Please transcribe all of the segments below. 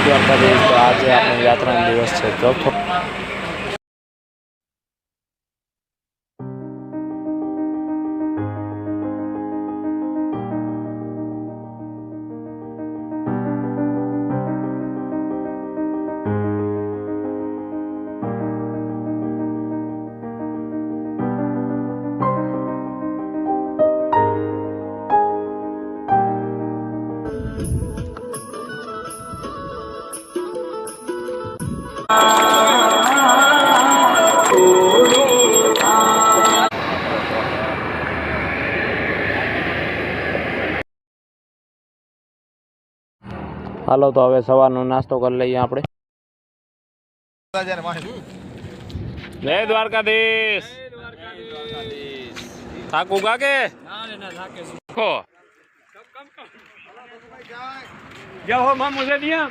દ્વારકાધીશ। તો આજે આપણી યાત્રાનો દિવસ છે ચોથો। હાલો તો હવે સવારનો નાસ્તો કરી લઈએ આપણે। જય દ્વારકાધીશ। થાકું કાકે क्या हो मां मुझे दिया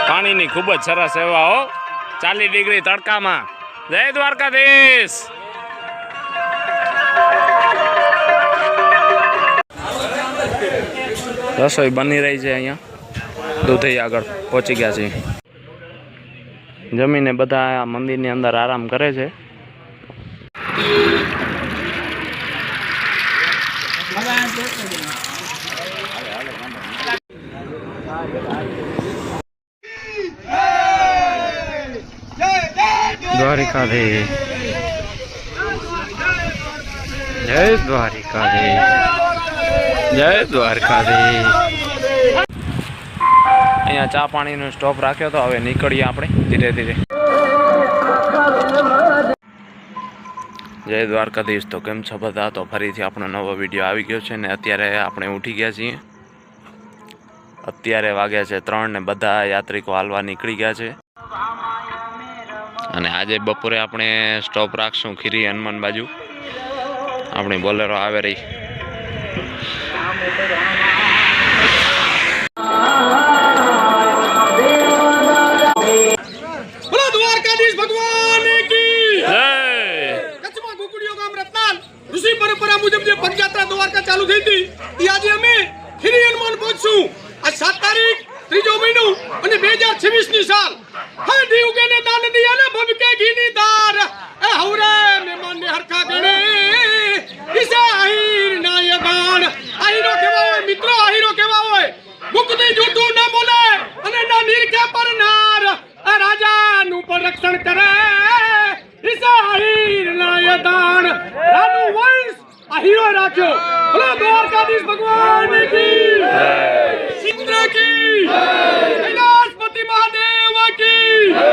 પાણીની ખૂબ જ સરસ સેવા હો 40 ડિગ્રી તડકામાં। જય દ્વારકાધીશ। રસોઈ બની રહી છે અહીંયા દૂધઈ આગળ પહોંચી ગયા છે। જમીને બધા મંદિરની અંદર આરામ કરે છે। દ્વારિકાધીશ જય દ્વારિકાધીશ જય દ્વારકાધીશ। અહીંયા ચા પાણીનો સ્ટોપ રાખ્યો તો હવે નીકળીએ આપણે ધીરે ધીરે। જય દ્વારકાધીશ। તો કેમ છો બધા? તો ફરીથી આપણો નવો વિડીયો આવી ગયો છે ને અત્યારે આપણે ઉઠી ગયા છીએ। અત્યારે વાગ્યા છે 3 ને બધા યાત્રિકો હાલવા નીકળી ગયા છે। અને આજે બપોરે આપણે સ્ટોપ રાખશું ખીરી હનુમાન બાજુ। આપણી બોલેરો આવે રહી। દ્વારકાધીશ ભગવાન की જય। કચ્છમાં ગુકડીઓ ગામ રત્નાલ ઋષિ પરંપરા મુજબ જે પદયાત્રા દ્વારકા ચાલુ થઈ હતી એ આજે અમે ખીરી હનુમાન પહોંચશું। આ 7 તારીખ 3જો મહિનો અને 2026 ની સાલ। હે દી ઉગેને દાન દિયા ને ભબકે ઘીની દાર એ હવરે મહેમાન ને હરખા ગણે ઈસે આહીર નાય ગાણ। આહીરો કેવા હોય મિત્રો? આહીરો કેવા હોય? મુક્તિ જૂઠું ન બોલે અને ન નિરખે પર નાર। આ રાજા નું પણ રક્ષણ કરે ઈસે આહીર નાય દાણ। રાનું વંશ આહીરો રાખ્યો। બોલો દ્વારકાધીશ ભગવાન की જય। સિદ્ધ की જય। કૈલાસપતિ મહાદેવ की જય।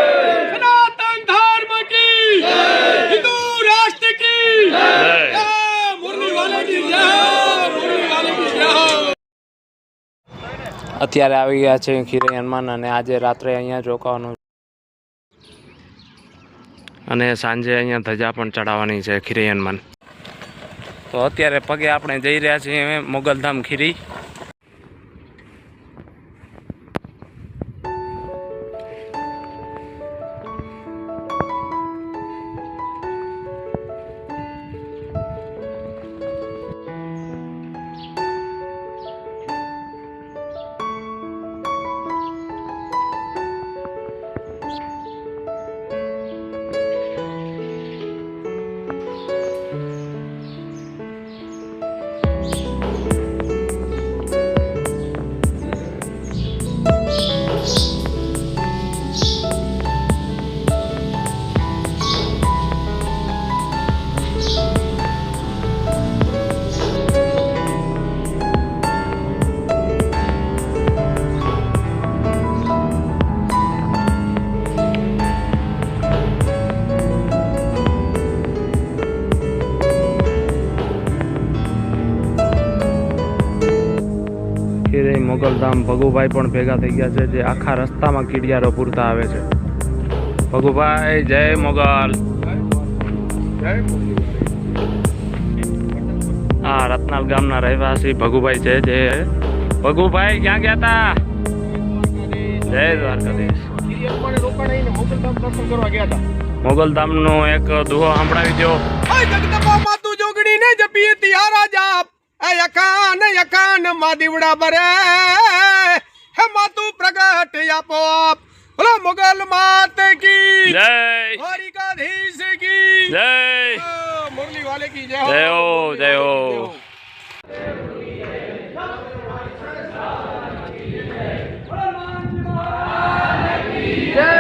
સનાતન ધર્મ की જય। હિન્દુ રાષ્ટ્ર की જય। મુરલી વાલે की જય। મુરલી વાલે की જય। અત્યારે આવી ગયા છે ખીરી હનુમાન અને આજે રાત્રે અહીંયા રોકાવાનું અને સાંજે અહીંયા ધજા પણ ચડાવવાની છે ખીરી હનુમાન। તો અત્યારે પગે આપણે જઈ રહ્યા છીએ મોગલધામ ખીરી। મોગલધામ ભગુભાઈ પણ ભેગા થઈ ગયા છે જે આખા રસ્તામાં કીડિયારો પૂરતા આવે છે। ભગુભાઈ જય મોગલ। આ રત્નાલ ગામના રહેવાસી ભગુભાઈ છે જે ભગુભાઈ ક્યાં ગયા હતા? જય દ્વારકાધીશ। મોગલધામ નો એક દુહો સંભળાવી દો। જગદંબા માતું જોગણી ને જપીએ તિયારા જાપ એ યકાન મા દીવડા બરે હે માતું પ્રગટ આપો બોલો મોગલ માત કી જય દ્વારિકાધીશ કી જય મુરલી વાલે કી જય જય હો જય હો જય